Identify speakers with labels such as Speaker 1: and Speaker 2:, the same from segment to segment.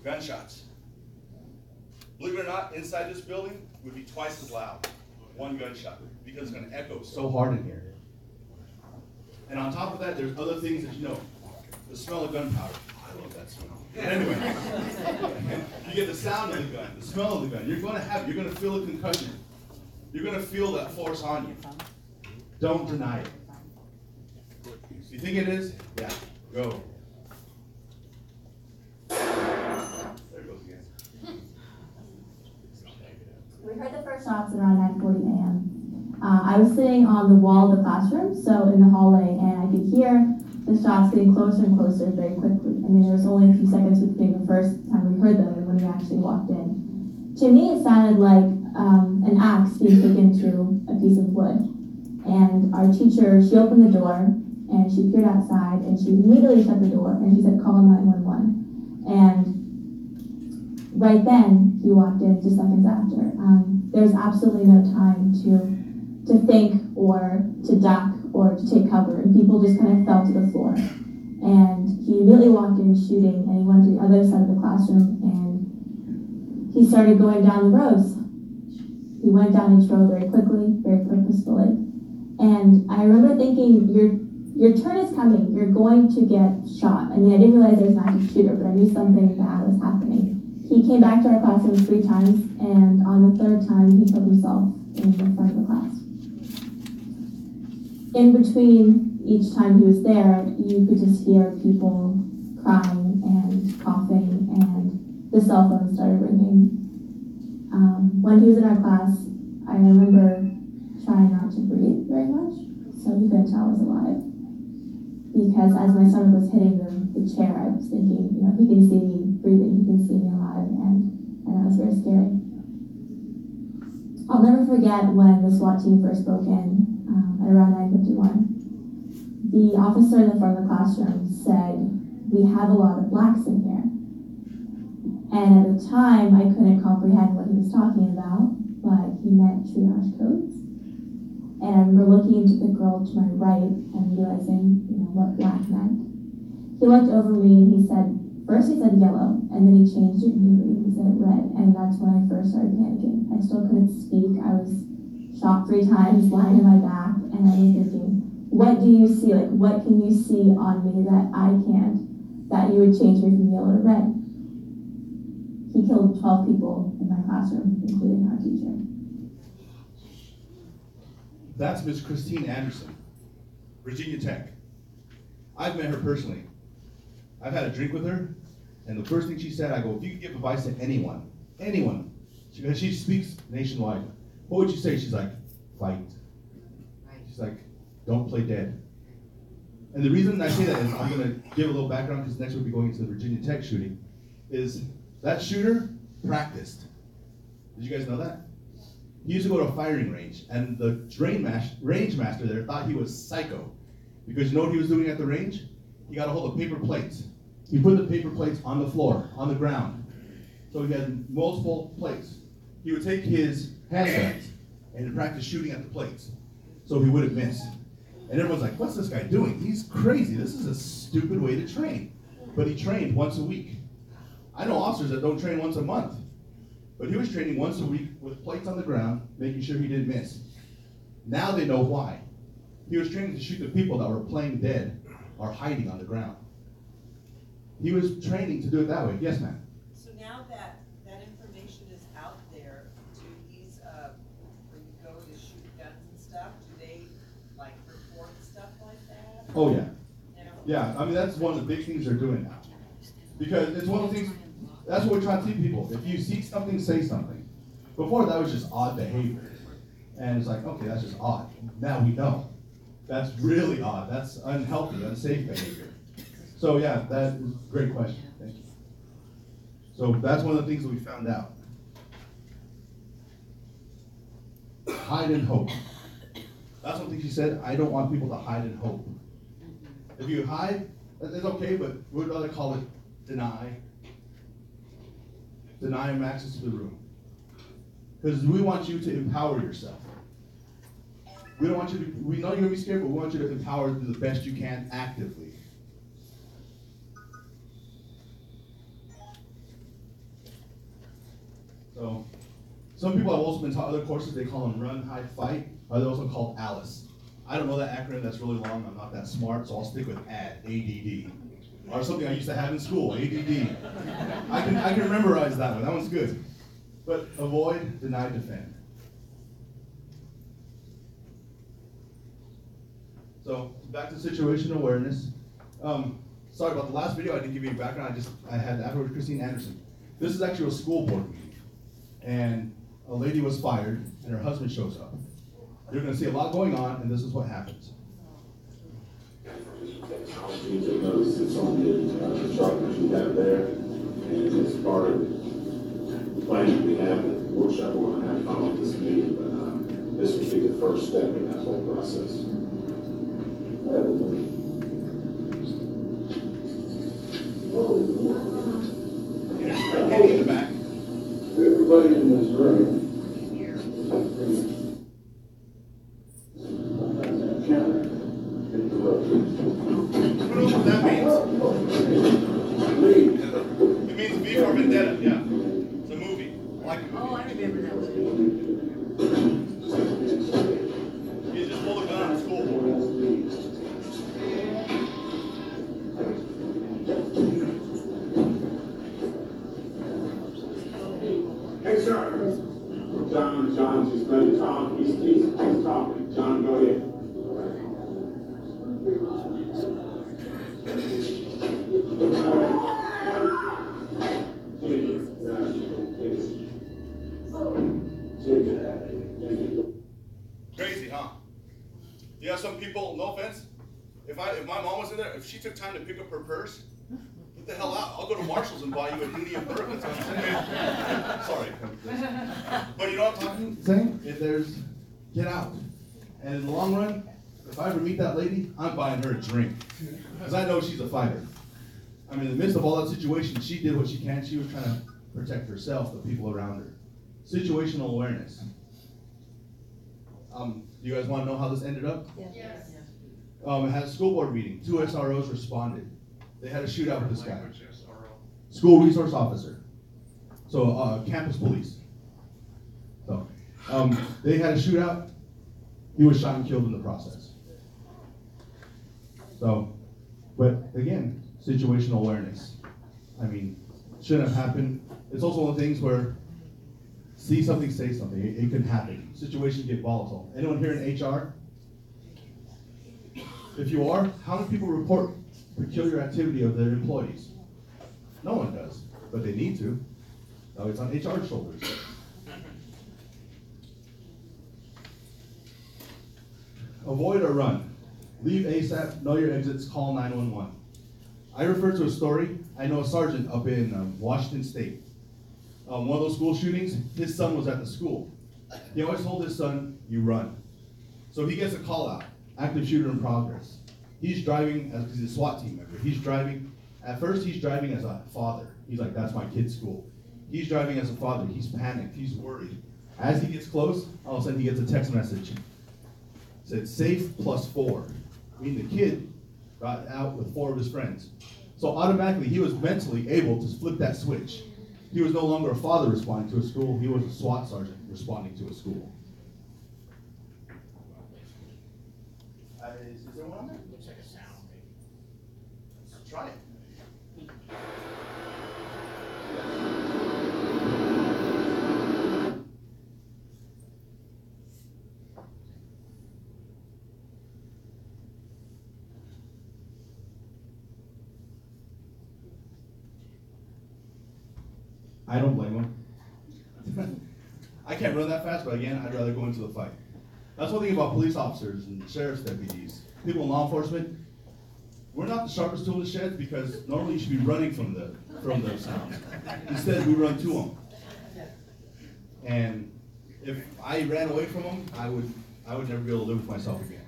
Speaker 1: Gunshots. Believe it or not, inside this building would be twice as loud. One gunshot, because it's going to echo so hard in here. And on top of that, there's other things that you know. The smell of gunpowder. I love that smell. But anyway, you get the sound of the gun, the smell of the gun. You're going to feel a concussion. You're going to feel that force on you. Don't deny it. You think it is? Yeah, go. There it goes again.
Speaker 2: We heard the first shots around 9:40 a.m. I was sitting on the wall of the classroom, so in the hallway, and I could hear the shots getting closer and closer very quickly. I mean, there was only a few seconds between the first time we heard them and when we actually walked in. To me, it sounded like an axe being taken to a piece of wood. And our teacher, she opened the door, and she peered outside, and she immediately shut the door, and she said, "Call 911." And right then, he walked in just seconds after. There's absolutely no time to think or to duck or to take cover, and people just kind of fell to the floor. And he immediately walked in shooting, and he went to the other side of the classroom, and he started going down the rows. He went down each row very quickly, very purposefully. And I remember thinking, your turn is coming. You're going to get shot. I mean, I didn't realize there was an active shooter, but I knew something bad was happening. He came back to our classroom 3 times, and on the 3rd time, he killed himself in the front of the class. In between each time he was there, you could just hear people crying and coughing, and the cell phone started ringing. When he was in our class, I remember trying not to breathe very much, so he couldn't tell I was alive. Because as my stomach was hitting the chair, I was thinking, he can see me breathing, he can see me alive, and that was very scary. I'll never forget when the SWAT team first broke in at around 9:51. The officer in the front of the classroom said, "We have a lot of blacks in here." And at the time, I couldn't comprehend what he was talking about, but he meant triage codes. And I remember looking into the girl to my right and realizing, what black meant. He looked over me and he said, first he said yellow, and then he changed it immediately. He said red, and that's when I first started panicking. I still couldn't speak. I was shot 3 times, lying on my back, and I was thinking, what do you see? Like, what can you see on me that I can't, that you would change me from yellow to red? He killed 12 people in my classroom, including our teacher.
Speaker 1: That's Miss Christine Anderson, Virginia Tech. I've met her personally. I've had a drink with her, and the first thing she said, I go, if you could give advice to anyone, because she speaks nationwide, what would you say? She's like, fight. She's like, don't play dead. And the reason I say that is, I'm going to give a little background, because next we'll be going into the Virginia Tech shooting, is that shooter practiced. Did you guys know that? He used to go to a firing range, and the range master there thought he was psycho. Because you know what he was doing at the range? He got a hold of paper plates. He put the paper plates on the floor, on the ground. So he had multiple plates. He would take his handguns and practice shooting at the plates, so he wouldn't miss. And everyone's like, what's this guy doing? He's crazy. This is a stupid way to train. But he trained once a week. I know officers that don't train once a month. But he was training once a week with plates on the ground, making sure he didn't miss. Now they know why. He was training to shoot the people that were playing dead or hiding on the ground. He was training to do it that way. Yes, ma'am?
Speaker 3: So now that information is out there, do these, when you go to shoot guns and stuff, do they report stuff like that?
Speaker 1: Oh, yeah. Yeah, I mean, that's one of the big things they're doing now. Because it's one of the things, that's what we're trying to teach people. If you see something, say something. Before, that was just odd behavior. And it's like, okay, that's just odd. Now we know. That's really odd. That's unhealthy, unsafe behavior. So yeah, that is a great question. Thank you. So that's one of the things that we found out. Hide and hope. That's one thing she said. I don't want people to hide and hope. If you hide, it's okay, but we'd rather call it deny. Deny them access to the room. Because we want you to empower yourself. We don't want you to, we know you're going to be scared, but we want you to empower to do the best you can actively. So, some people have also been taught other courses, they call them run, hide, fight. They're also called ALICE. I don't know that acronym, that's really long, I'm not that smart, so I'll stick with ADD. Or something I used to have in school, ADD. I can memorize that one, that one's good. But avoid, deny, defend. So, back to situational awareness. Sorry about the last video, I didn't give you a background, I had afterwards Christine Anderson. This is actually a school board meeting. And a lady was fired, and her husband shows up. You're gonna see a lot going on, and this is what happens.
Speaker 4: You take notice, it's on the chart that you have there, and it's part of the plan we have, the workshop we're gonna have following this meeting, but this will be the first step in that whole process.
Speaker 1: In the back.
Speaker 4: Everybody in this room.
Speaker 1: What do you know what that means? It means V for Vendetta, yeah. It's a movie. I like it.
Speaker 3: Oh, I remember that movie.
Speaker 1: You just pull a gun on a school board.
Speaker 4: Hey, sir. John, just let it talk. He's talking. John, go ahead.
Speaker 1: Crazy, huh? You have some people, no offense, if my mom was in there, if she took time to pick up her purse, get the hell out. I'll go to Marshall's and buy you a Dooney and Burke. That's what I'm saying. Sorry. But you know what I'm saying? If there's, get out. And in the long run, if I ever meet that lady, I'm buying her a drink. Because I know she's a fighter. I mean, in the midst of all that situation, she did what she can. She was trying to protect herself, the people around her. Situational awareness. Do you guys want to know how this ended up?
Speaker 3: Yes.
Speaker 1: It had a school board meeting. 2 SROs responded. They had a shootout with this guy. School resource officer. So, campus police. So, they had a shootout. He was shot and killed in the process. So, but again, situational awareness. I mean, shouldn't have happened. It's also one of the things where see something, say something. It can happen. Situations get volatile. Anyone here in HR? If you are, how many people report peculiar activity of their employees? No one does, but they need to. So it's on HR's shoulders. Avoid or run. Leave ASAP, know your exits, call 911. I refer to a story. I know a sergeant up in Washington State. One of those school shootings, his son was at the school. He always told his son, you run. So he gets a call out, active shooter in progress. He's driving, as he's a SWAT team member, he's driving, at first he's driving as a father. He's like, that's my kid's school. He's driving as a father, he's panicked, he's worried. As he gets close, all of a sudden he gets a text message. It said, safe +4. Meaning the kid got out with 4 of his friends. So automatically he was mentally able to flip that switch. He was no longer a father responding to a school, he was a SWAT sergeant responding to a school. Is there one on there?
Speaker 5: Looks like a sound, maybe.
Speaker 1: Let's try it. I don't blame him. I can't run that fast, but again, I'd rather go into the fight. That's one thing about police officers and sheriff's deputies. People in law enforcement, we're not the sharpest tool in the shed because normally you should be running from those sounds. Instead, we run to them. And if I ran away from them, I would never be able to live with myself again.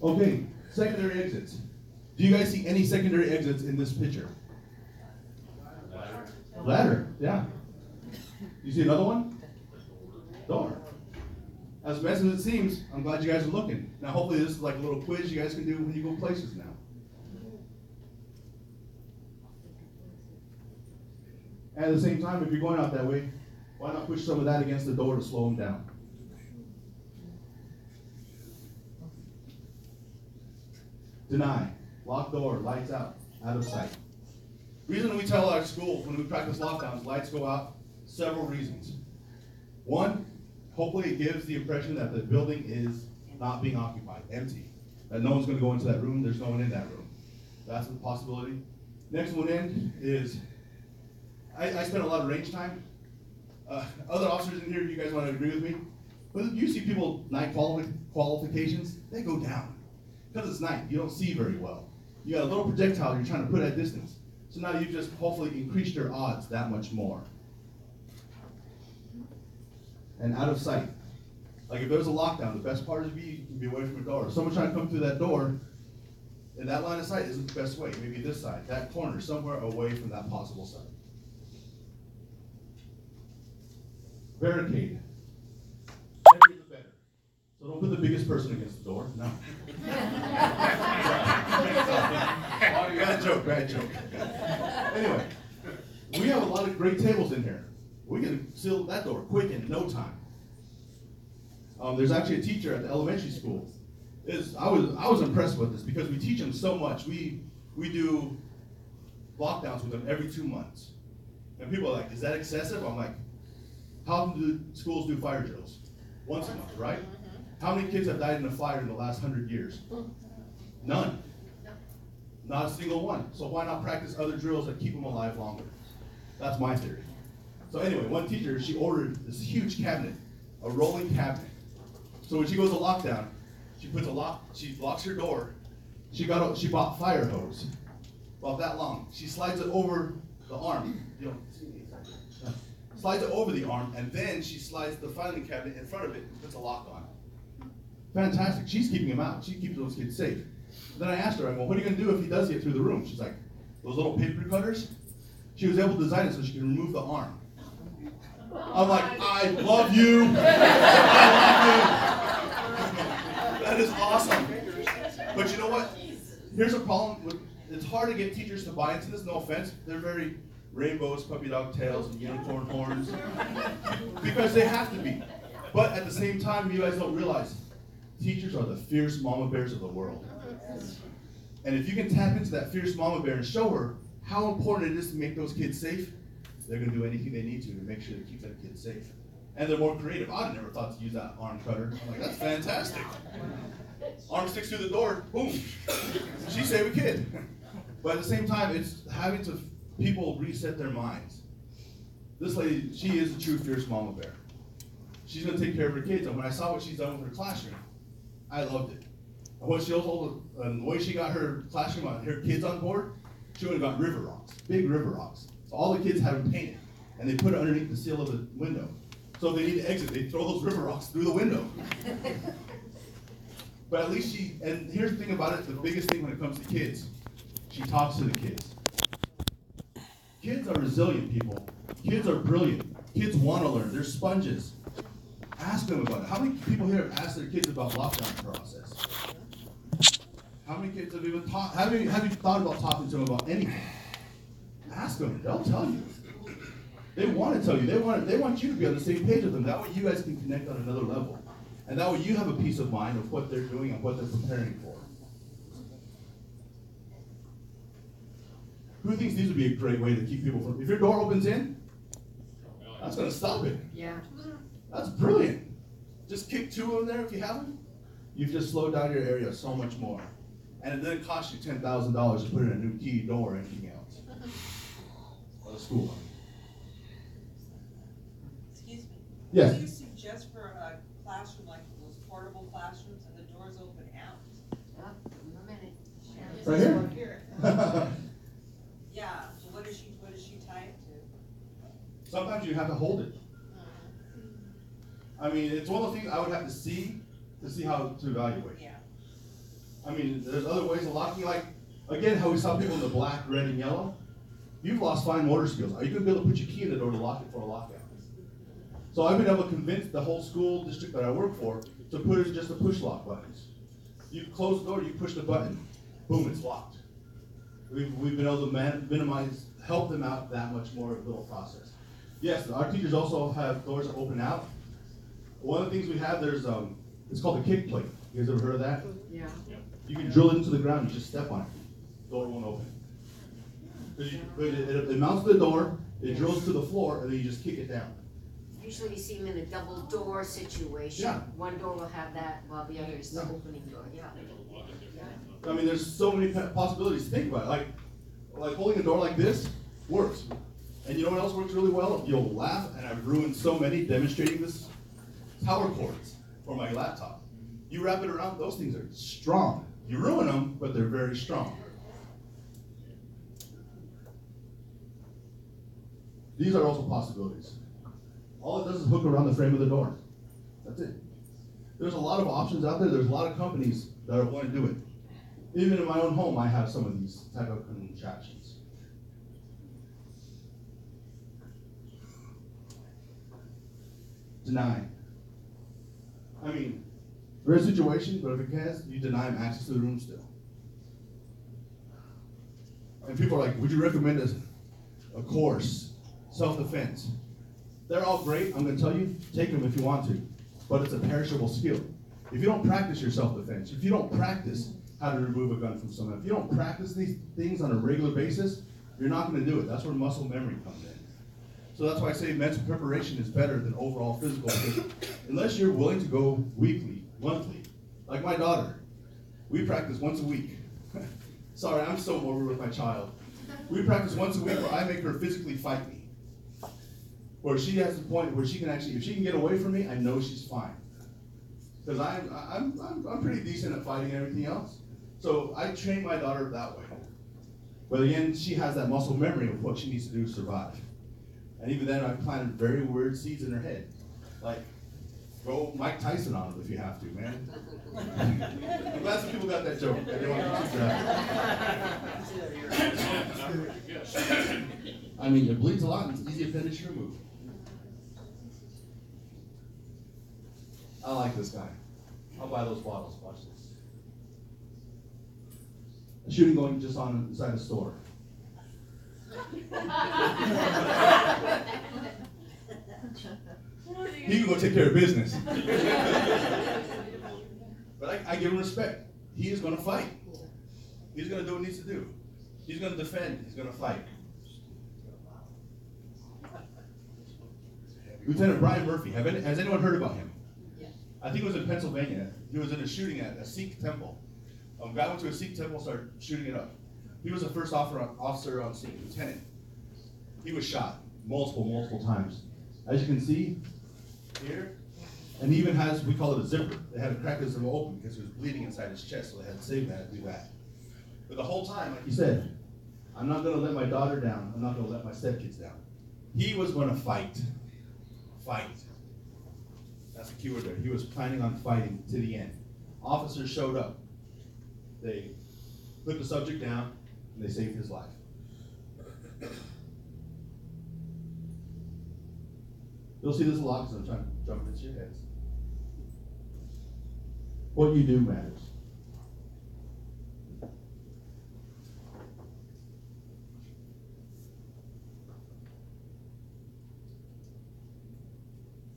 Speaker 1: Okay, secondary exits. Do you guys see any secondary exits in this picture? Ladder, yeah. You see another one? Door. As messy as it seems, I'm glad you guys are looking. Now hopefully this is like a little quiz you guys can do when you go places now. And at the same time, if you're going out that way, why not push some of that against the door to slow them down? Deny. Lock door, lights out of sight. Reason we tell our schools when we practice lockdowns, lights go out, several reasons. One, hopefully it gives the impression that the building is not being occupied, empty. That no one's gonna go into that room, there's no one in that room. That's a possibility. Next one in is, I spent a lot of range time. Other officers in here, you guys wanna agree with me? But you see people night qualifications, they go down. Because it's night, you don't see very well. You got a little projectile you're trying to put at distance. So now you've just hopefully increased your odds that much more. And out of sight. Like if there's a lockdown, the best part is you can be away from the door. If someone's trying to come through that door, and that line of sight isn't the best way. Maybe this side, that corner, somewhere away from that possible side. Barricade. Heavier the better. So don't put the biggest person against the door. No. Bad joke. Anyway, we have a lot of great tables in here. We can seal that door quick in no time. There's actually a teacher at the elementary school. I was impressed with this because we teach them so much. We do lockdowns with them every 2 months. And people are like, is that excessive? I'm like, how often do schools do fire drills? Once a month, right? How many kids have died in a fire in the last 100 years? None. Not a single one. So why not practice other drills that keep them alive longer? That's my theory. So anyway, one teacher, she ordered this huge cabinet, a rolling cabinet. So when she goes to lockdown, she locks her door. She bought fire hose, about that long. She slides it over the arm. You don't see me exactly. No. Slides it over the arm, and then she slides the filing cabinet in front of it and puts a lock on. Fantastic. She's keeping him out. She keeps those kids safe. Then I asked her, well, what are you going to do if he does get through the room? She's like, those little paper cutters? She was able to design it so she can remove the arm. I'm like, I love you. That is awesome. But you know what? Here's a problem. It's hard to get teachers to buy into this, no offense. They're very rainbows, puppy dog tails, and unicorn horns. Because they have to be. But at the same time, you guys don't realize, teachers are the fierce mama bears of the world. And if you can tap into that fierce mama bear and show her how important it is to make those kids safe, they're going to do anything they need to make sure to keep that kid safe. And they're more creative. I'd never thought to use that arm cutter. I'm like, that's fantastic. Arm sticks through the door, boom. She saved a kid. But at the same time, it's having to people reset their minds. This lady, she is a true fierce mama bear. She's going to take care of her kids. And when I saw what she's done with her classroom, I loved it. And what she also, the way she got her classroom on her kids on board, she went and got river rocks, big river rocks. So all the kids have them painted, and they put it underneath the seal of the window. So if they need to exit, they throw those river rocks through the window. But at least and here's the thing about it, the biggest thing when it comes to kids, she talks to the kids. Kids are resilient people. Kids are brilliant. Kids want to learn. They're sponges. Ask them about it. How many people here have asked their kids about lockdown process? How many kids have even have you thought about talking to them about anything? Ask them. They'll tell you. They want to tell you. They want you to be on the same page with them. That way you guys can connect on another level. And that way you have a peace of mind of what they're doing and what they're preparing for. Who thinks these would be a great way to keep people from... If your door opens in, that's going to stop it.
Speaker 5: Yeah.
Speaker 1: That's brilliant. Just kick 2 of them there if you have them. You've just slowed down your area so much more. And it doesn't cost you $10,000 to put in a new key, door, or anything else. Or a school one.
Speaker 3: Excuse me.
Speaker 1: Yes.
Speaker 3: What do you suggest for a classroom like those portable classrooms and the doors open out?
Speaker 5: In a minute.
Speaker 1: Right here?
Speaker 3: Yeah, so what does she tie it to?
Speaker 1: Sometimes you have to hold it. I mean, it's one of the things I would have to see how to evaluate.
Speaker 3: Yeah.
Speaker 1: I mean, there's other ways of locking, like, again, how we saw people in the black, red, and yellow. You've lost fine motor skills. Are you going to be able to put your key in the door to lock it for a lockout? So I've been able to convince the whole school district that I work for to put it just the push lock buttons. You close the door, you push the button, boom, it's locked. We've been able to minimize, help them out that much more with the little process. Yes, our teachers also have doors that open out. One of the things we have, it's called a kick plate. You guys ever heard of that?
Speaker 5: Yeah.
Speaker 1: You can drill it into the ground, you just step on it. Door won't open. It mounts to the door, it drills to the floor, and then you just kick it down.
Speaker 5: Usually you see them in a double door situation.
Speaker 1: Yeah.
Speaker 5: One door will have that while the other is the
Speaker 1: Yeah.
Speaker 5: opening door, yeah.
Speaker 1: I mean, there's so many possibilities. Think about it. Like holding a door like this works. And you know what else works really well? You'll laugh, and I've ruined so many demonstrating this. Power cords for my laptop. You wrap it around, those things are strong. You ruin them, but they're very strong. These are also possibilities. All it does is hook around the frame of the door. That's it. There's a lot of options out there. There's a lot of companies that are willing to do it. Even in my own home, I have some of these type of contraptions. Deny. I mean, we're in a situation, but if it can, you deny them access to the room still. And people are like, would you recommend a course, self-defense? They're all great. I'm going to tell you, take them if you want to. But it's a perishable skill. If you don't practice your self-defense, if you don't practice how to remove a gun from someone, if you don't practice these things on a regular basis, you're not going to do it. That's where muscle memory comes in. So that's why I say mental preparation is better than overall physical. Because unless you're willing to go weekly, monthly, like my daughter, we practice once a week. Sorry, I'm so over with my child. We practice once a week where I make her physically fight me. Where she has the point where she can actually, if she can get away from me, I know she's fine. Because I'm pretty decent at fighting and everything else. So I train my daughter that way. But again, she has that muscle memory of what she needs to do to survive. And even then, I planted very weird seeds in her head. Like, go Mike Tyson on them if you have to, man. I'm glad some people got that joke. I didn't want to teach that. I mean, it bleeds a lot and it's easy appendage to remove. I like this guy. I'll buy those bottles. Watch this. A shooting going just on inside a store. He can go take care of business. But I give him respect. He is going to fight. He's going to do what he needs to do. He's going to defend. He's going to fight. Lieutenant Brian Murphy. Has anyone heard about him?
Speaker 5: Yes.
Speaker 1: I think it was in Pennsylvania. He was in a shooting at a Sikh temple. Guy went to a Sikh temple, started shooting it up. He was the first officer on scene, lieutenant. He was shot multiple times. As you can see here, and he even has, we call it a zipper. They had to crack his zipper open because he was bleeding inside his chest, so they had to save that and do that. But the whole time, like he said, I'm not going to let my daughter down. I'm not going to let my stepkids down. He was going to fight. Fight. That's the keyword there. He was planning on fighting to the end. Officers showed up. They put the subject down, and they saved his life. You'll see this a lot because I'm trying to jump into your heads. What you do matters.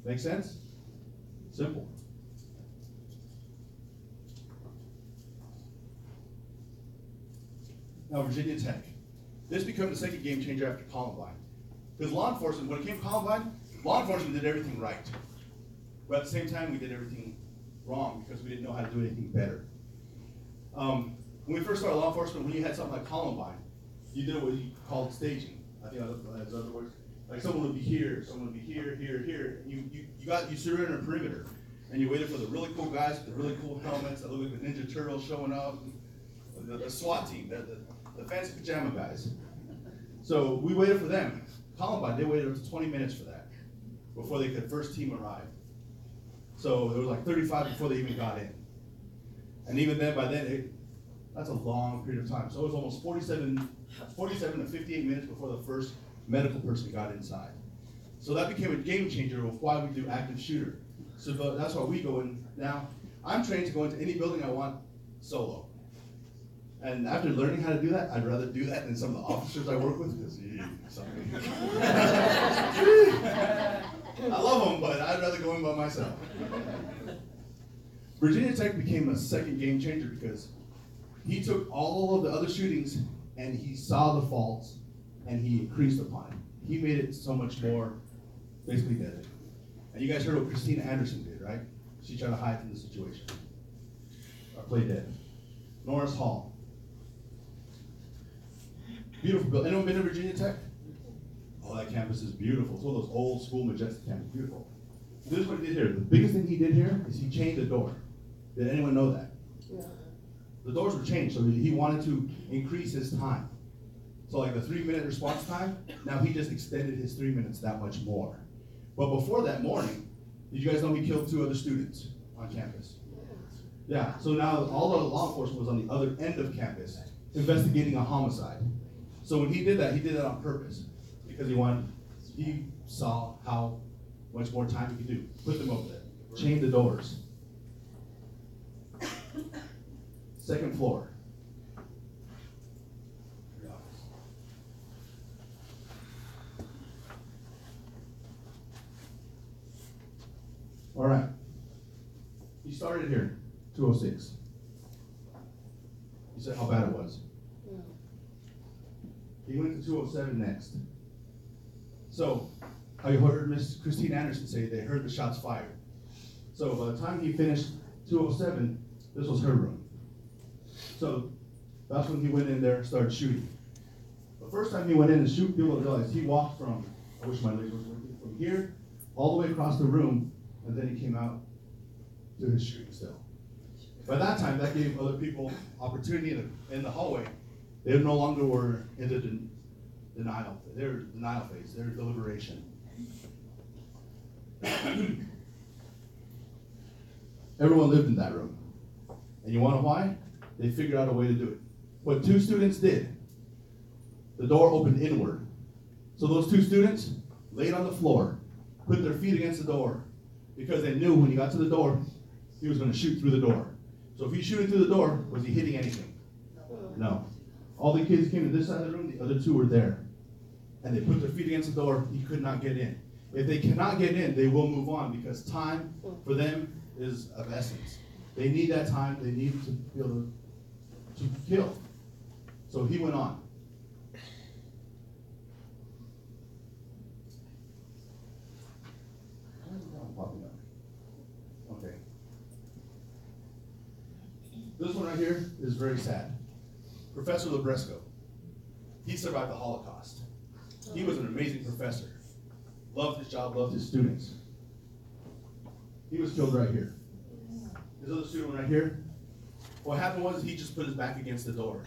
Speaker 1: Make sense? Simple. Now, Virginia Tech. This became the second game changer after Columbine. Because law enforcement, when it came to Columbine, law enforcement did everything right. But at the same time, we did everything wrong because we didn't know how to do anything better. When we first started law enforcement, when you had something like Columbine, you did what you called staging. I think that's other words. Like someone would be here, someone would be here, here, here. You surrounded a perimeter, and you waited for the really cool guys with the really cool helmets that look like the Ninja Turtles showing up, the SWAT team, the fancy pajama guys. So we waited for them. Columbine, they waited up to 20 minutes for that before the first team arrived. So there was like 35 before they even got in. And even then, by then, that's a long period of time. So it was almost 47 to 58 minutes before the first medical person got inside. So that became a game changer of why we do active shooter. So that's why we go in now. I'm trained to go into any building I want solo. And after learning how to do that, I'd rather do that than some of the officers I work with, because I love them, but I'd rather go in by myself. Virginia Tech became a second game changer because he took all of the other shootings and he saw the faults and he increased upon it. He made it so much more basically deadly. And you guys heard what Christina Anderson did, right? She tried to hide from the situation. Or play dead. Norris Hall. Beautiful building. Anyone been to Virginia Tech? Oh, that campus is beautiful. It's one of those old school majestic campuses. Beautiful. This is what he did here. The biggest thing he did here is he changed the door. Did anyone know that? Yeah. The doors were changed, so he wanted to increase his time. So like the 3-minute response time, now he just extended his 3 minutes that much more. But before that morning, did you guys know he killed 2 other students on campus? Yeah, so now all the law enforcement was on the other end of campus investigating a homicide. So when he did that on purpose because he saw how much more time he could do. Put them over there, chain the doors. 2nd floor. All right. He started here, 206. He said how bad it was. He went to 207 next. So, I heard Miss Christine Anderson say they heard the shots fired. So by the time he finished 207, this was her room. So that's when he went in there and started shooting. The first time he went in and shoot, people realized he walked from, I wish my legs were working, from here all the way across the room, and then he came out to his shooting still. By that time, that gave other people opportunity in the hallway. They no longer were in the denial. They were denial phase. They were deliberation. Everyone lived in that room. And you want to know why? They figured out a way to do it. What 2 students did, the door opened inward. So those 2 students laid on the floor, put their feet against the door, because they knew when he got to the door, he was going to shoot through the door. So if he's shooting through the door, was he hitting anything? No. All the kids came to this side of the room, the other 2 were there. And they put their feet against the door, he could not get in. If they cannot get in, they will move on because time for them is of essence. They need that time, they need to be able to kill. So he went on. Okay. This one right here is very sad. Professor Labresco. He survived the Holocaust. He was an amazing professor. Loved his job, loved his students. He was killed right here. This other student right here, what happened was he just put his back against the door.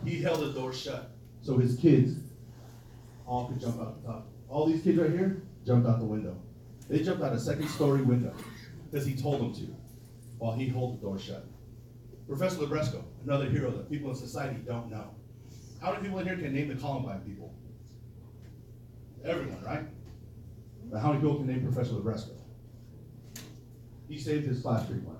Speaker 1: He held the door shut so his kids all could jump out the top. All these kids right here jumped out the window. They jumped out a 2nd-story window because he told them to while he held the door shut. Professor Labresco, another hero that people in society don't know. How many people in here can name the Columbine people? Everyone, right? But how many people can name Professor Labresco? He saved his class pretty much.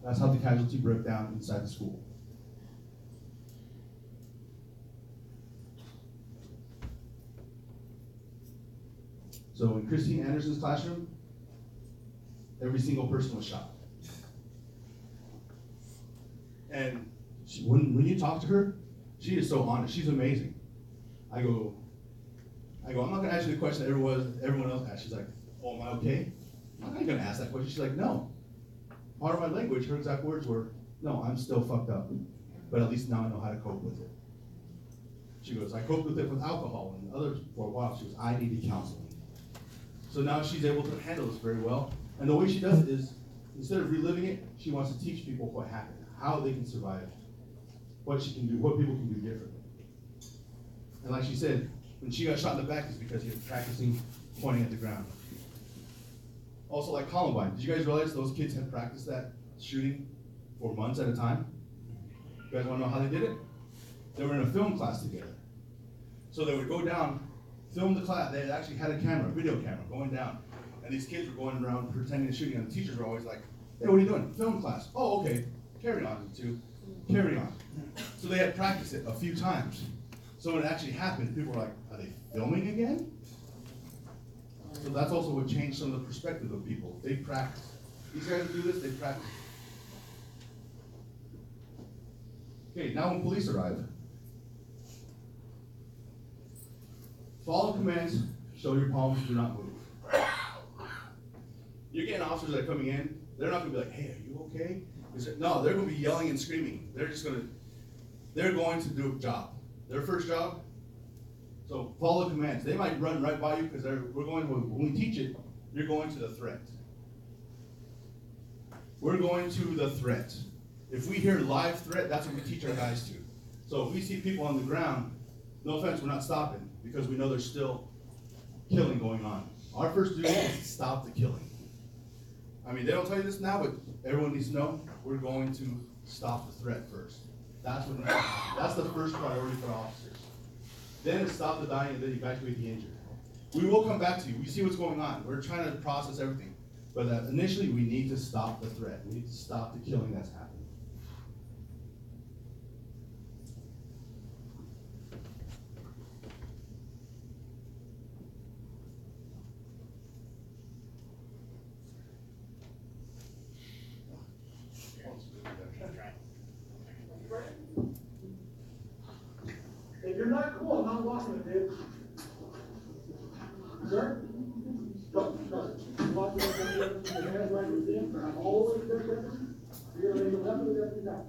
Speaker 1: That's how the casualty broke down inside the school. So in Christine Anderson's classroom, every single person was shot. And when you talk to her, she is so honest. She's amazing. I go, I'm not going to ask you the question that everyone else asked. She's like, oh, am I okay? I'm not going to ask that question. She's like, no. Part of my language, her exact words were, no, I'm still fucked up. But at least now I know how to cope with it. She goes, I coped with it with alcohol. And others, for a while, she goes, I needed counseling. So now she's able to handle this very well. And the way she does it is, instead of reliving it, she wants to teach people what happened, how they can survive, what she can do, what people can do differently. And like she said, when she got shot in the back, it's because he was practicing pointing at the ground. Also, like Columbine, did you guys realize those kids had practiced that shooting for months at a time? You guys want to know how they did it? They were in a film class together. So they would go down, film the class. They actually had a camera, a video camera, going down. And these kids were going around pretending to shooting, and the teachers were always like, Hey, what are you doing? Film class. Oh, okay. Carry on, you two. Carry on. So they had practiced it a few times. So when it actually happened, people were like, are they filming again? So that's also what changed some of the perspective of people. They practice. These guys do this, they practice. Okay, now when police arrive, follow commands, show your palms, do not move. You're getting officers that are coming in, they're not gonna be like, hey, are you okay? No, they're gonna be yelling and screaming. They're going to do a job. Their first job. So follow commands. They might run right by you because when we teach it, you're going to the threat. We're going to the threat. If we hear live threat, that's what we teach our guys to. So if we see people on the ground, no offense, we're not stopping because we know there's still killing going on. Our first duty is to stop the killing. I mean, they don't tell you this now, but everyone needs to know we're going to stop the threat first. That's the first priority for officers. Then it's stop the dying and then evacuate the injured. We will come back to you. We see what's going on. We're trying to process everything. But initially, we need to stop the threat. We need to stop the killing that's happening.
Speaker 6: If you're not cool, I'm not walking with you. Sir? Go. Walk with your hands right with them. I'm always there with them. You're going to left with everything down.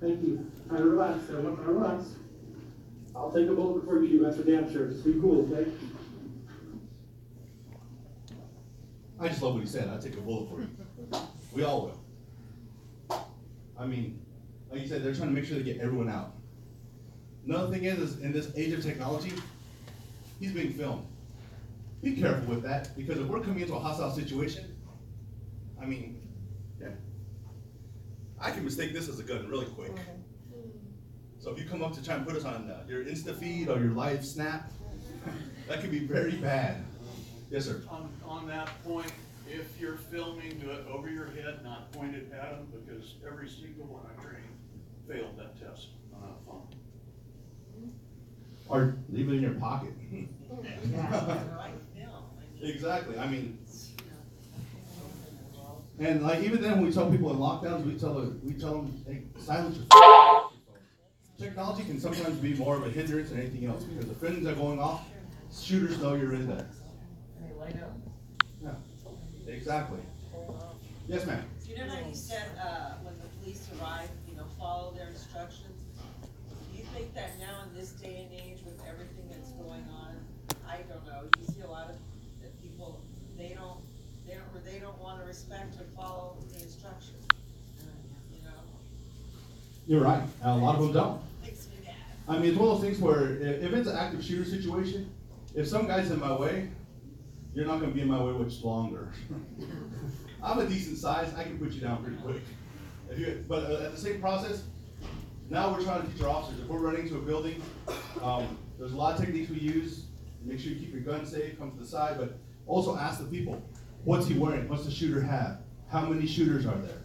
Speaker 6: Thank you. I relax. I relax. I'll take a bullet before you shoot. That's for damn sure. Just be cool, okay?
Speaker 1: I just love what he said. I'd take a bullet for you. We all will. I mean, like you said, they're trying to make sure they get everyone out. Another thing is in this age of technology, he's being filmed. Be careful with that, because if we're coming into a hostile situation, I mean, yeah, I can mistake this as a gun really quick. So if you come up to try and put us on your Insta feed or your live snap, that could be very bad. Yes, sir.
Speaker 7: On that point, if you're filming, do it over your head, not pointed at them, because every single one I trained failed that test on that phone.
Speaker 1: Or leave it in your pocket.
Speaker 3: Exactly.
Speaker 1: I mean, and like even then, when we tell people in lockdowns, we tell them, hey, silence your phone. Technology can sometimes be more of a hindrance than anything else, because if things are going off, shooters know you're in there. Yeah, exactly. Yes, ma'am.
Speaker 3: You know how you said when the police arrive, follow their instructions? Do you think that now in this day and age with everything that's going on, I don't know, you see a lot of people, they don't want to respect or follow the instructions,
Speaker 1: You're right. A lot of them don't.
Speaker 3: Makes me mad.
Speaker 1: I mean, it's one of those things where if it's an active shooter situation, if some guy's in my way, you're not going to be in my way much longer. I'm a decent size. I can put you down pretty quick. But at the same process, now we're trying to teach our officers. If we're running into a building, there's a lot of techniques we use. Make sure you keep your gun safe, come to the side, but also ask the people, what's he wearing? What's the shooter have? How many shooters are there?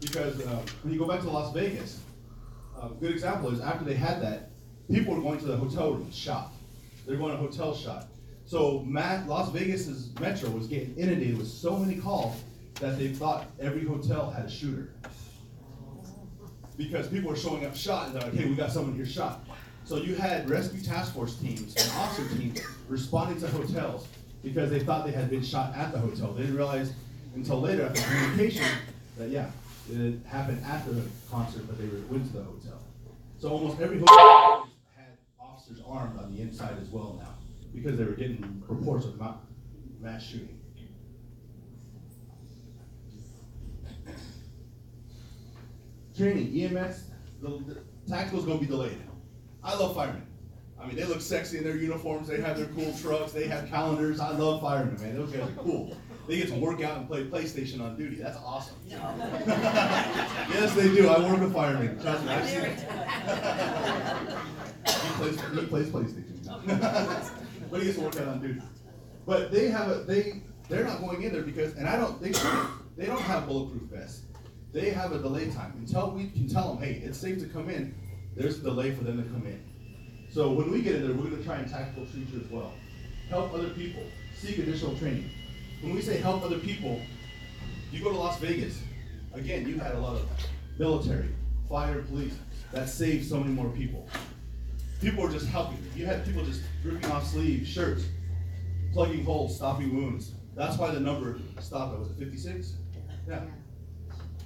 Speaker 1: Because when you go back to Las Vegas, a good example is after they had that, people were going to the hotel room shop. They're going to hotel shop. So Las Vegas's metro was getting inundated with so many calls that they thought every hotel had a shooter. Because people were showing up shot and they're like, hey, we got someone here shot. So you had rescue task force teams and officer teams responding to hotels because they thought they had been shot at the hotel. They didn't realize until later after communication that, yeah, it happened after the concert, but they went to the hotel. So almost every hotel had officers armed on the inside as well now, because they were getting reports of mass shooting. Training, EMS, the tactical's gonna be delayed. I love firemen. I mean, they look sexy in their uniforms, they have their cool trucks, they have calendars. I love firemen, man. Those guys are cool. They get to work out and play PlayStation on duty. That's awesome. Yes, they do. I work with firemen. Trust me, I've seen it. plays PlayStation. But he gets to work out on duty. But they're not going in there because, and they don't have bulletproof vests. They have a delay time. Until we can tell them, hey, it's safe to come in, there's a delay for them to come in. So when we get in there, we're going to try and tactical treat you as well. Help other people. Seek additional training. When we say help other people, you go to Las Vegas. Again, you had a lot of military, fire, police. That saved so many more people. People were just helping. You had people just ripping off sleeves, shirts, plugging holes, stopping wounds. That's why the number stopped. Was it 56? Yeah.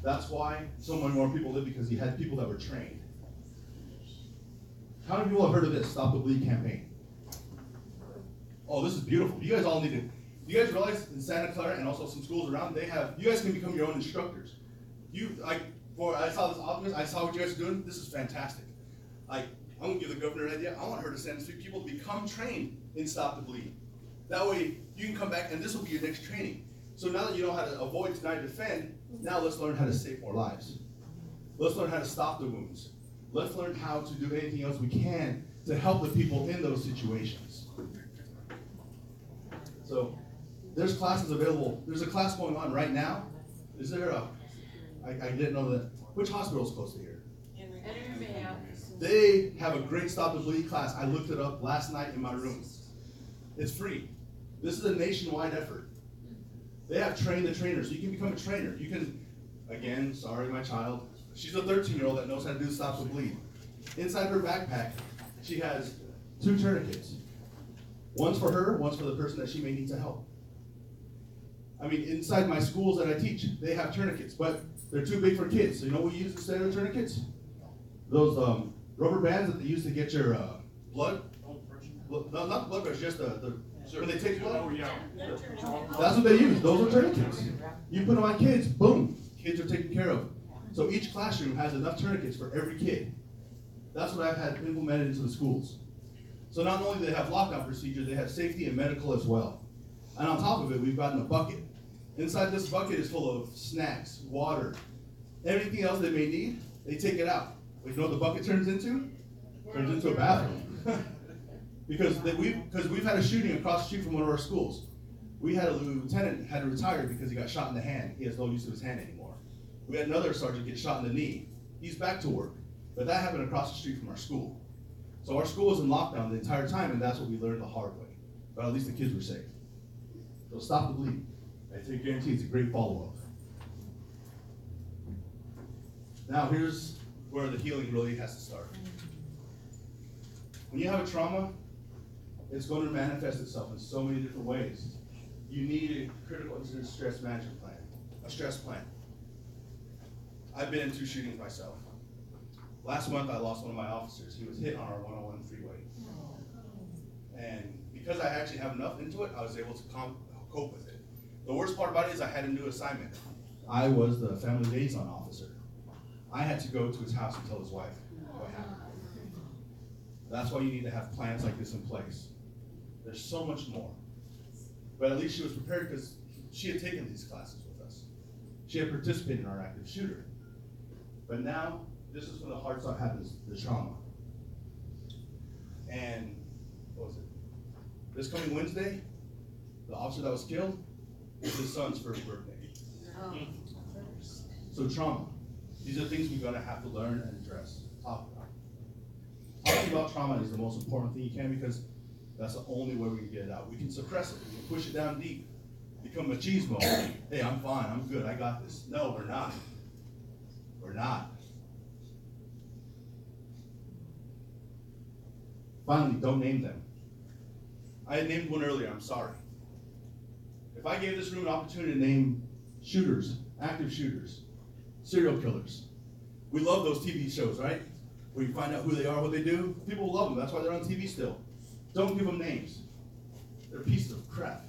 Speaker 1: That's why so many more people lived, because you had people that were trained. How many people have heard of this Stop the Bleed campaign? Oh, this is beautiful. You guys all need to. You guys realize in Santa Clara and also some schools around, you guys can become your own instructors. I saw this Optimist, I saw what you guys are doing. This is fantastic. I'm gonna give the governor an idea. I want her to send 3 people to become trained in Stop the Bleed. That way you can come back and this will be your next training. So now that you know how to avoid, deny, defend, now let's learn how to save more lives. Let's learn how to stop the wounds. Let's learn how to do anything else we can to help the people in those situations. So there's classes available. There's a class going on right now. Is there I didn't know that. Which hospital is close to here? They have a great Stop the Bleed class. I looked it up last night in my room. It's free. This is a nationwide effort. They have train the trainers. So you can become a trainer. You can, again, sorry, my child. She's a 13-year-old that knows how to do Stop the Bleed. Inside her backpack, she has 2 tourniquets. One's for her, one's for the person that she may need to help. I mean, inside my schools that I teach, they have tourniquets, but they're too big for kids. So you know what we use instead of tourniquets? Those rubber bands that they use to get your blood. No, not blood pressure, just when they take blood. That's what they use. Those are tourniquets. You put them on kids, boom, kids are taken care of. So each classroom has enough tourniquets for every kid. That's what I've had implemented into the schools. So not only do they have lockdown procedures, they have safety and medical as well. And on top of it, we've gotten a bucket. Inside this bucket is full of snacks, water, everything else they may need, they take it out. But you know what the bucket turns into? Turns into a bathroom. because we've had a shooting across the street from one of our schools. We had a lieutenant had to retire because he got shot in the hand. He has no use of his hand anymore. We had another sergeant get shot in the knee. He's back to work. But that happened across the street from our school. So our school was in lockdown the entire time, and that's what we learned the hard way. But at least the kids were safe. So Stop the Bleed. I guarantee it's a great follow-up. Now here's where the healing really has to start. When you have a trauma, it's going to manifest itself in so many different ways. You need a critical incident stress management plan, a stress plan. I've been in 2 shootings myself. Last month I lost one of my officers. He was hit on our 101 freeway. And because I actually have enough into it, I was able to cope with it. The worst part about it is I had a new assignment. I was the family liaison officer. I had to go to his house and tell his wife what happened. That's why you need to have plans like this in place. There's so much more. But at least she was prepared because she had taken these classes with us. She had participated in our active shooter. But now, this is when the hard stuff happens, the trauma. And, what was it? This coming Wednesday, the officer that was killed is his son's first birthday.
Speaker 5: Oh.
Speaker 1: So trauma. These are things we're gonna have to learn and address, talk about. Talking about trauma is the most important thing you can, because that's the only way we can get it out. We can suppress it, we can push it down deep, become machismo. Hey, I'm fine, I'm good, I got this. No, we're not. We're not. Finally, don't name them. I had named one earlier, I'm sorry. If I gave this room an opportunity to name shooters, active shooters, serial killers, we love those TV shows, right? Where you find out who they are, what they do. People love them, that's why they're on TV still. Don't give them names. They're pieces of crap.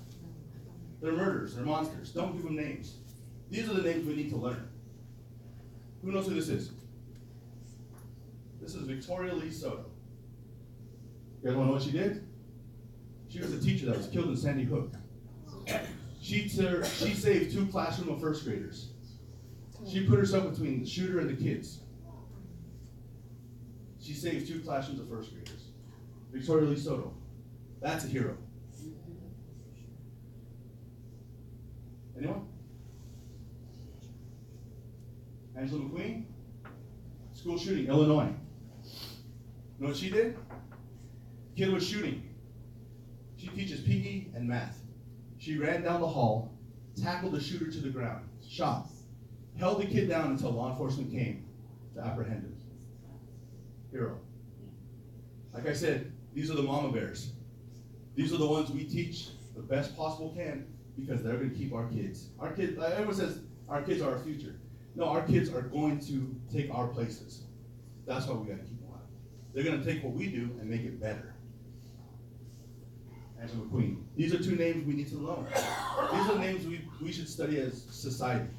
Speaker 1: They're murderers, they're monsters. Don't give them names. These are the names we need to learn. Who knows who this is? This is Victoria Lee Soto. You guys want to know what she did? She was a teacher that was killed in Sandy Hook. She saved 2 classrooms of first graders. She put herself between the shooter and the kids. She saved 2 classrooms of first graders. Victoria Lee Soto. That's a hero. Anyone? Angela McQueen? School shooting, Illinois. You know what she did? Kid was shooting. She teaches PE and math. She ran down the hall, tackled the shooter to the ground, shot, held the kid down until law enforcement came to apprehend him. Hero. Like I said, these are the mama bears. These are the ones we teach the best possible can because they're going to keep our kids. Our kids, everyone says our kids are our future. No, our kids are going to take our places. That's why we got to keep them alive. They're going to take what we do and make it better. Angela McQueen. These are two names we need to learn. These are names we should study as society.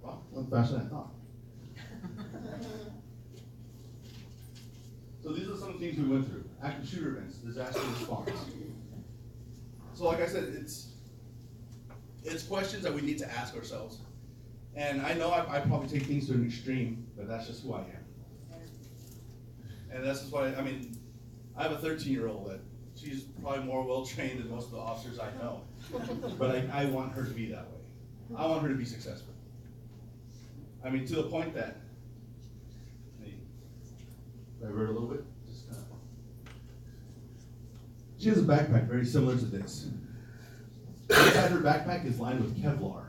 Speaker 1: Wow, went faster than I thought. So these are some of the things we went through. Active shooter events, disaster response. So like I said, it's questions that we need to ask ourselves. And I know I probably take things to an extreme, but that's just who I am. And that's just why, I have a 13-year-old that she's probably more well-trained than most of the officers I know. But I want her to be that way. I want her to be successful. To the point that, I read a little bit. She has a backpack very similar to this. Inside her backpack is lined with Kevlar.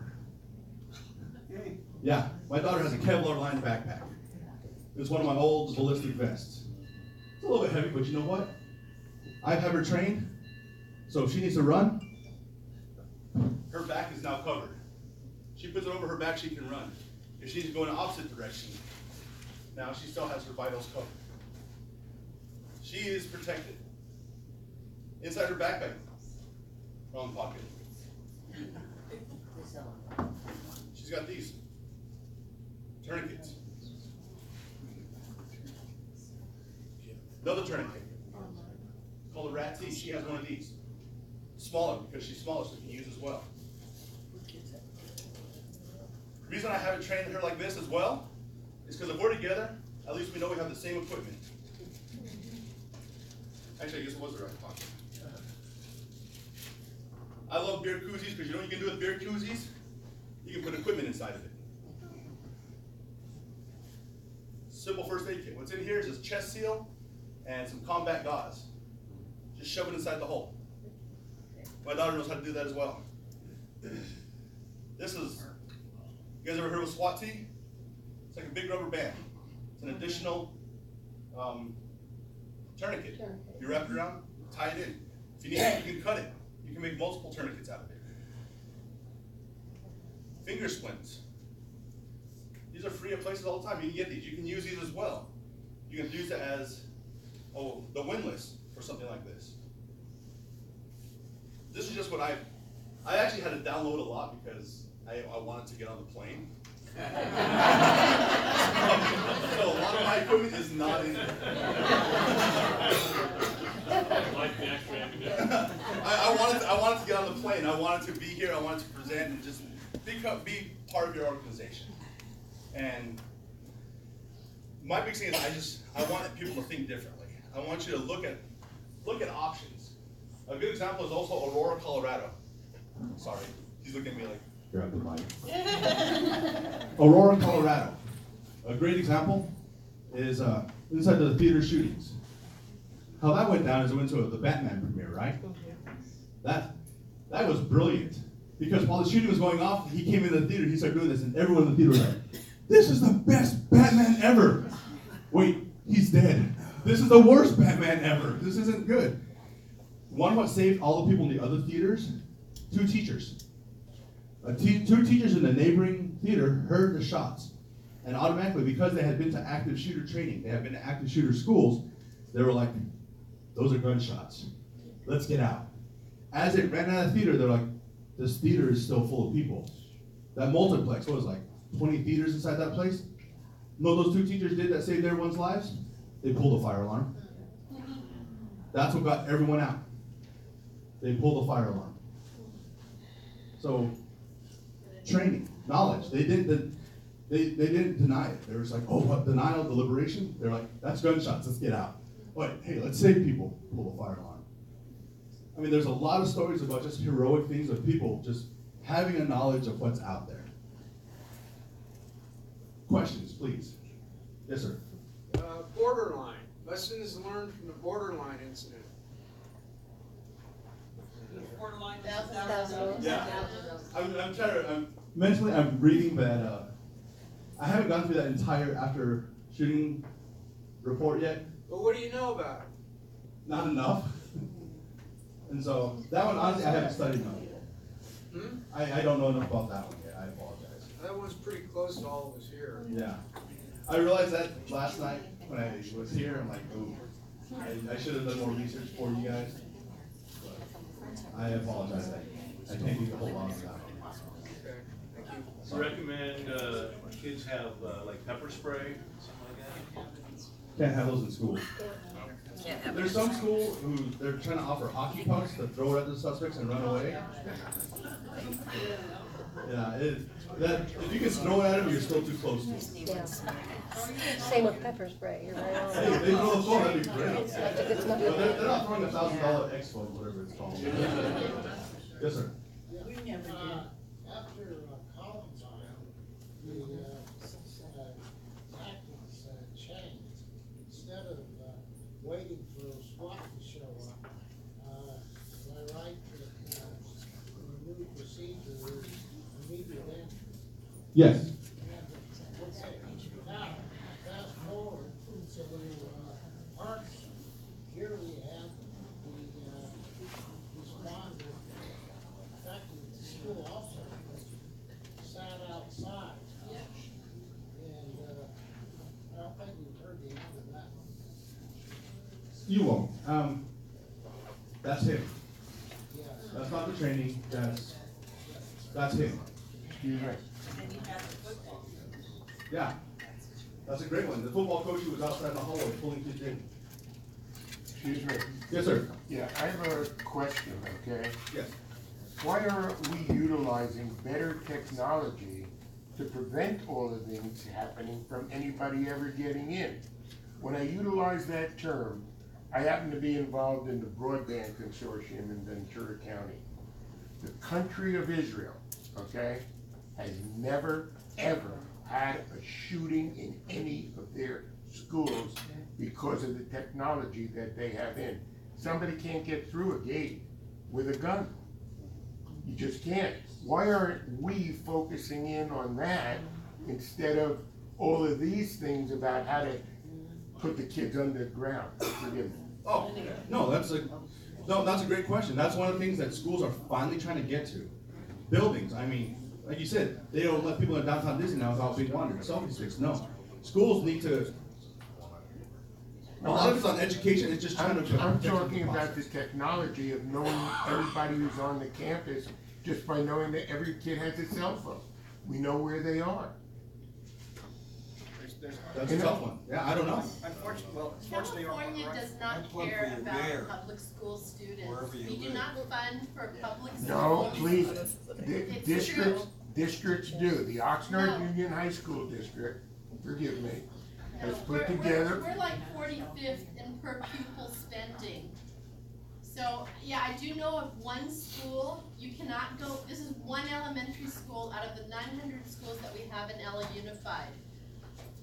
Speaker 1: Yeah, my daughter has a Kevlar lined backpack. It's one of my old ballistic vests. It's a little bit heavy, but you know what? I have her trained, so if she needs to run, her back is now covered. She puts it over her back, she can run. If she needs to go in the opposite direction, now she still has her vitals covered. She is protected. Inside her backpack, wrong pocket. She's got these tourniquets. Another tourniquet called a rat T. She has one of these. Smaller because she's smaller, so she can use as well. The reason I haven't trained her like this as well is because if we're together, at least we know we have the same equipment. Actually, I guess it was the right pocket. I love beer koozies because you know what you can do with beer koozies? You can put equipment inside of it. Simple first aid kit. What's in here is this chest seal and some combat gauze. Just shove it inside the hole. My daughter knows how to do that as well. This is, you guys ever heard of a SWAT tee? It's like a big rubber band. It's an additional tourniquet. You wrap it around, tie it in. If you need it, you can cut it. You can make multiple tourniquets out of it. Finger splints. These are free at places all the time. You can get these. You can use these as well. You can use it as the windlass for something like this. This is just what I actually had to download a lot because I wanted to get on the plane. So a lot of my equipment is not in I wanted to get on the plane. I wanted to be here. I wanted to present and just be part of your organization. And my big thing is I want people to think differently. I want you to look at options. A good example is also Aurora, Colorado. Sorry, he's looking at me like, grab the mic. Aurora, Colorado. A great example is inside the theater shootings. How that went down is it went to the Batman premiere, right? That was brilliant. Because while the shooting was going off, he came into the theater, he started doing this, and everyone in the theater was like, this is the best Batman ever. Wait, he's dead. This is the worst Batman ever. This isn't good. One what saved all the people in the other theaters? Two teachers. Two teachers in the neighboring theater heard the shots. And automatically, because they had been to active shooter training, they had been to active shooter schools, they were like, those are gunshots. Let's get out. As they ran out of the theater, they're like, this theater is still full of people. That multiplex, what was it, like 20 theaters inside that place? You know what those two teachers did that saved everyone's lives? They pulled a fire alarm. That's what got everyone out. They pulled a fire alarm. So, training, knowledge. They didn't. They didn't deny it. They were just like, oh, what, denial, deliberation? They're like, that's gunshots, let's get out. Wait, hey, let's save people. Pull the fire alarm. I mean, there's a lot of stories about just heroic things of people just having a knowledge of what's out there. Questions, please. Yes, sir.
Speaker 8: Borderline. Lessons learned from the borderline incident.
Speaker 3: Borderline.
Speaker 1: Yeah. I'm reading that, I haven't gone through that entire after shooting report yet.
Speaker 8: But what do you know about it?
Speaker 1: Not enough. And so, that one, honestly, I haven't studied enough. I don't know enough about that one yet, I apologize.
Speaker 8: That one's pretty close to all of us here.
Speaker 1: Yeah. I realized that last night when I was here, I'm like, oh, I should have done more research for you guys. But I apologize, I can't give you a whole lot of that.
Speaker 8: Okay, thank you.
Speaker 9: So recommend kids have like pepper spray, something like that?
Speaker 1: Can't have those in school. There's some schools who they're trying to offer hockey pucks to throw it at the suspects and run away. Yeah, if you can throw it at them, you're still too close to them.
Speaker 10: Yeah. Same with pepper spray, you're right on.
Speaker 1: Hey, if they throw the phone, that'd be great.
Speaker 10: It's not
Speaker 1: But they're not throwing $1,000 expo, whatever it's called. Yes, sir.
Speaker 6: After Columbine, the tactics changed. Instead of waiting for SWAT to show up, am I right that the new procedure is immediate entry?
Speaker 1: Yes.
Speaker 6: Okay, now, fast forward to parks. Here we have the responder, affected the school also, sat outside. And I don't think we've heard the end of that one.
Speaker 1: You won't. That's him.
Speaker 6: Yes.
Speaker 1: That's not the training. That's him.
Speaker 3: And you have the football.
Speaker 1: Yeah. That's a great one. The football coach who was outside in the hallway pulling kids in.
Speaker 11: Excuse me.
Speaker 1: Yes, sir.
Speaker 11: Yeah, I have a question, okay?
Speaker 1: Yes.
Speaker 11: Why aren't we utilizing better technology to prevent all the things happening from anybody ever getting in? When I utilize that term, I happen to be involved in the broadband consortium in Ventura County. The country of Israel, okay, has never, ever had a shooting in any of their schools because of the technology that they have in. Somebody can't get through a gate with a gun. You just can't. Why aren't we focusing in on that instead of all of these things about how to put the kids underground? Forgive me.
Speaker 1: Oh, no, that's a great question. That's one of the things that schools are finally trying to get to. Buildings, I mean, like you said, they don't let people in downtown Disney now without being wanted. Selfie sticks, no. Schools need to, a lot of it's on education, it's just trying to.
Speaker 11: I'm talking about the technology of knowing everybody who's on the campus just by knowing that every kid has a cell phone. We know where they are.
Speaker 1: That's a tough one. Yeah, I don't know.
Speaker 12: California does not care about public school students. We do not fund for public schools.
Speaker 11: No, please, districts,
Speaker 12: true.
Speaker 11: districts do. The Oxnard
Speaker 12: No.
Speaker 11: Union High School District, forgive me,
Speaker 12: No,
Speaker 11: has put
Speaker 12: we're
Speaker 11: together.
Speaker 12: We're like 45th in per pupil spending. So, yeah, I do know of one school, you cannot go, this is one elementary school out of the 900 schools that we have in LA Unified.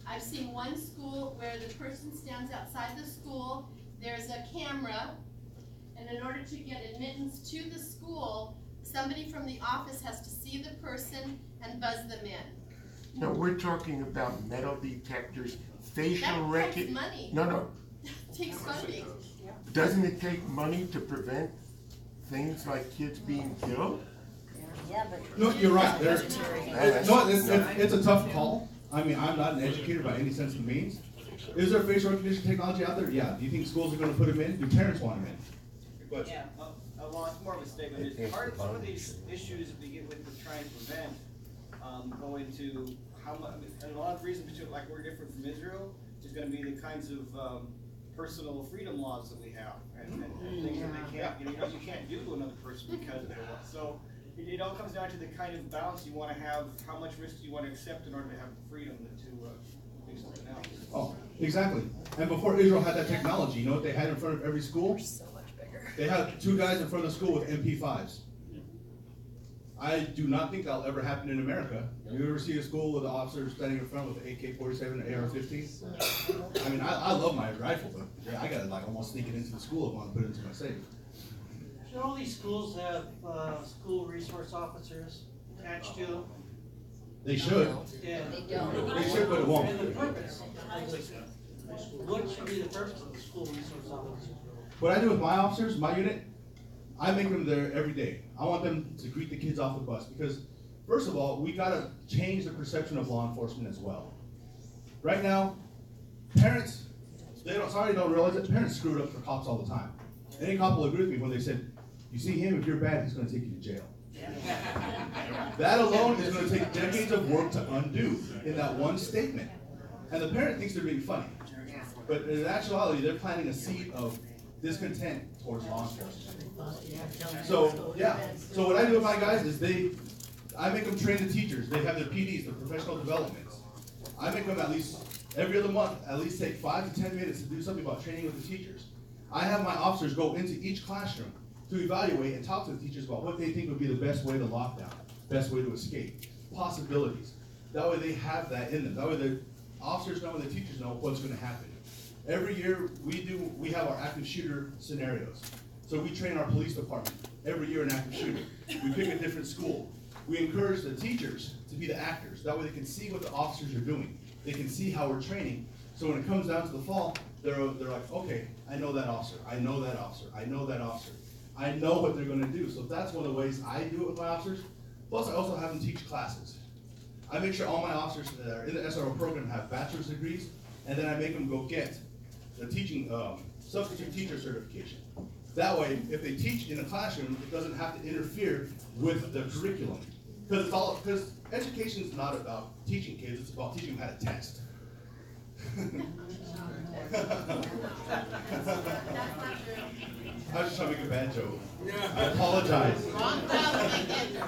Speaker 12: I've seen one school where the person stands outside the school, there's a camera, and in order to get admittance to the school, somebody from the office has to see the person and buzz them in.
Speaker 11: No, we're talking about metal detectors, facial
Speaker 12: That takes
Speaker 11: recognition.
Speaker 12: money.
Speaker 11: No,
Speaker 12: Takes funding.
Speaker 11: doesn't it take money to prevent things like kids being killed?
Speaker 10: Yeah, but.
Speaker 1: No, you're right. It's a tough call. I mean, I'm not an educator by any sense of the means. Is there facial recognition technology out there? Yeah. Do you think schools are going to put them in? Do parents want them in? But
Speaker 13: Yeah, well, it's more of a statement. It's part of some of these issues that we get with trying to prevent, go into how much, and a lot of the reasons like we're different from Israel is gonna be the kinds of, personal freedom laws that we have and things that they can't, you can't do to another person because of their law. So it all comes down to the kind of balance you wanna have, how much risk you wanna accept in order to have the freedom to do something else.
Speaker 1: Oh, exactly. And before Israel had that technology, you know what they had in front of every school?
Speaker 10: So much bigger.
Speaker 1: They had 2 guys in front of the school with MP5s. I do not think that'll ever happen in America. You ever see a school with an officer standing in front with an AK-47 and AR-15? I mean, I love my rifle, but yeah, I gotta like almost sneak it into the school if I want to put it into my safe.
Speaker 14: Should all these schools have, school resource officers attached to them?
Speaker 1: They should.
Speaker 14: Yeah.
Speaker 5: They don't.
Speaker 1: They should, but it won't.
Speaker 14: And the purpose, what should be the purpose of the school resource officer?
Speaker 1: What I do with my officers, my unit, I make them there every day. I want them to greet the kids off the bus because, first of all, we gotta change the perception of law enforcement as well. Right now, parents, they don't realize that parents screw it up for cops all the time. Any cop will agree with me when they said, you see him, if you're bad, he's gonna take you to jail. That alone is gonna take decades of work to undo in that one statement. And the parent thinks they're being funny. But in actuality, they're planting a seed of discontent towards law enforcement. So, yeah. So what I do with my guys is I make them train the teachers. They have their PDs, their professional developments. I make them at least every other month, at least take 5 to 10 minutes to do something about training with the teachers. I have my officers go into each classroom to evaluate and talk to the teachers about what they think would be the best way to lock down, best way to escape, possibilities. That way they have that in them. That way the officers know and the teachers know what's gonna happen. Every year we have our active shooter scenarios. So we train our police department every year in active shooter. We pick a different school. We encourage the teachers to be the actors. That way they can see what the officers are doing. They can see how we're training. So when it comes down to the fall, they're like, okay, I know that officer, I know that officer, I know that officer. I know what they're gonna do. So that's one of the ways I do it with my officers. Plus I also have them teach classes. I make sure all my officers that are in the SRO program have bachelor's degrees, and then I make them go get the teaching, substitute teacher certification. That way, if they teach in a classroom, it doesn't have to interfere with the curriculum. Because education is not about teaching kids, it's about teaching them how to test. I was just trying to make a bad joke. I apologize.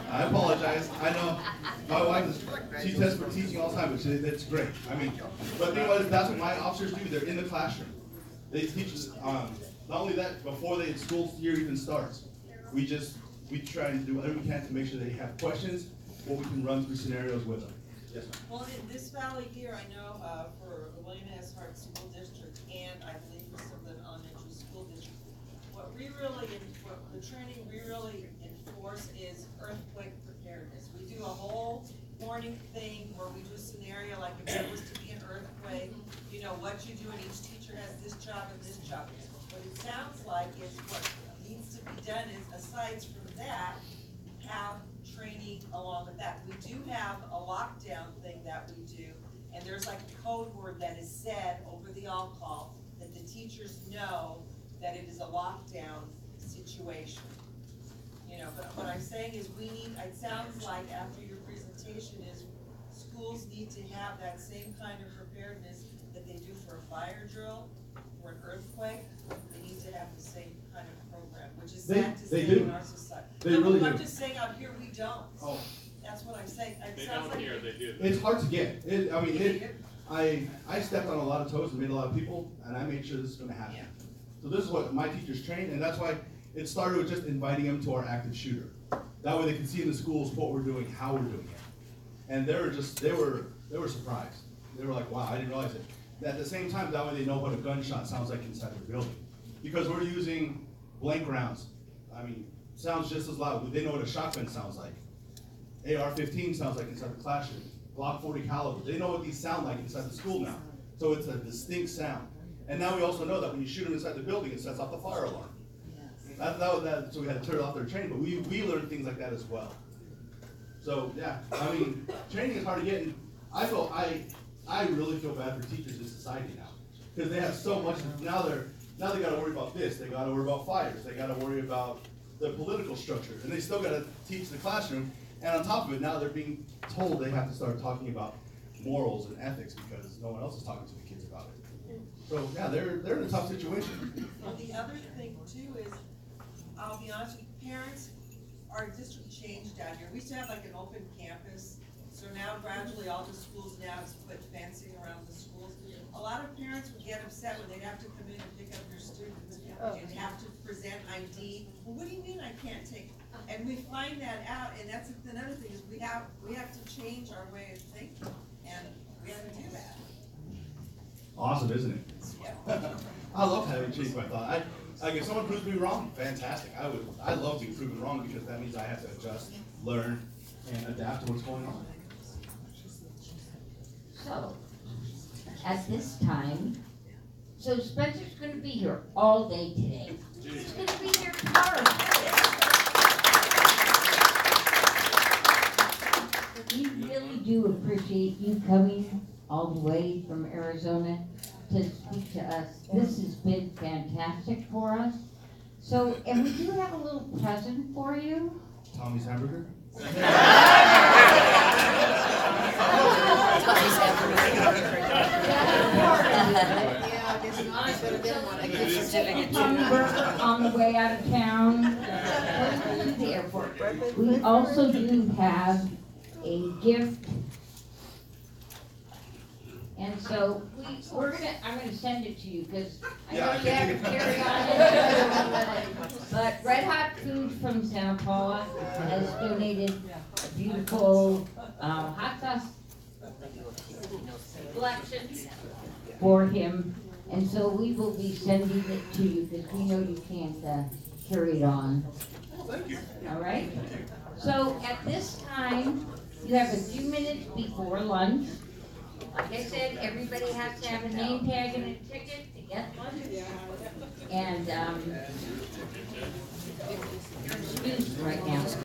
Speaker 1: I apologize. I know my wife, she tests for teaching all the time, but that's great. I mean, but the thing was, that's what my officers do. They're in the classroom. They teach us, not only that, before the school year even starts, we try and do whatever we can to make sure they have questions, or we can run through scenarios with them. Yes, ma'am.
Speaker 3: Well, in this valley here, I know, for the William S. Hart School District, and I believe for Sylvan Elementary School District, what the training we really enforce is earthquake preparedness. We do a whole morning thing where we do a scenario, like if there was to be an earthquake, you know, what you do, and each teacher has this job and this job. What it sounds like is what needs to be done is, aside from that, have training along with that. We do have a lockdown thing that we do, and there's like a code word that is said over the on-call that the teachers know that it is a lockdown situation. You know, but what I'm saying is it sounds like after your presentation is schools need to have that same kind of preparedness that they do for a fire drill or an earthquake. They need to have the same kind of program, which is sad to say in our society.
Speaker 1: They really do.
Speaker 3: I'm just saying out here we don't.
Speaker 1: Oh.
Speaker 3: That's what I'm saying.
Speaker 9: They don't here, they do.
Speaker 1: It's hard to get. I stepped on a lot of toes and made a lot of people, and I made sure this is gonna happen.
Speaker 3: Yeah.
Speaker 1: So this is what my teachers train, and that's why it started with just inviting them to our active shooter. That way they can see in the schools what we're doing, how we're doing it. And they were surprised. They were like, wow, I didn't realize it. At the same time, that way they know what a gunshot sounds like inside the building. Because we're using blank rounds. I mean, sounds just as loud. They know what a shotgun sounds like. AR-15 sounds like inside the classroom. Glock 40 caliber. They know what these sound like inside the school now. So it's a distinct sound. And now we also know that when you shoot them inside the building, it sets off the fire alarm. So we had to turn off their training, but we learned things like that as well. So yeah, I mean, training is hard to get, and I really feel bad for teachers in society now, because they have so much. Now they got to worry about this. They got to worry about fires. They got to worry about the political structure, and they still got to teach the classroom. And on top of it, now they're being told they have to start talking about morals and ethics because no one else is talking to the kids about it. So yeah, they're in a tough situation.
Speaker 3: Well, the other thing too is, I'll be honest with you, parents our district changed down here. We used to have like an open campus, so now gradually all the schools now have put fencing around the schools. A lot of parents would get upset when they'd have to come in and pick up their students and have to present ID. Well, what do you mean I can't take? And we find that out, and that's another thing, is we have to change our way of thinking, and we have to do that.
Speaker 1: Awesome, isn't it?
Speaker 3: Yeah.
Speaker 1: I love having changed my thought. Like if someone proves me wrong, fantastic. I love being proven wrong because that means I have to adjust, learn, and adapt to what's going on.
Speaker 15: So, at this time, so Spencer's gonna be here all day today. He's gonna be here tomorrow. We really do appreciate you coming all the way from Arizona to speak to us. This has been fantastic for us. So, and we do have a little present for you.
Speaker 1: Tommy's hamburger?
Speaker 15: On the way out of town to the airport. We also do have a gift. And so I'm gonna send it to you because I know you have to carry on. But Red Hot Foods from Santa Paula has donated a beautiful hot sauce collection for him. And so we will be sending it to you because we know you can't carry it on.
Speaker 1: Thank you.
Speaker 15: All right? So at this time, you have a few minutes before lunch. Like I said, everybody has to have a name tag and a ticket to get lunch. And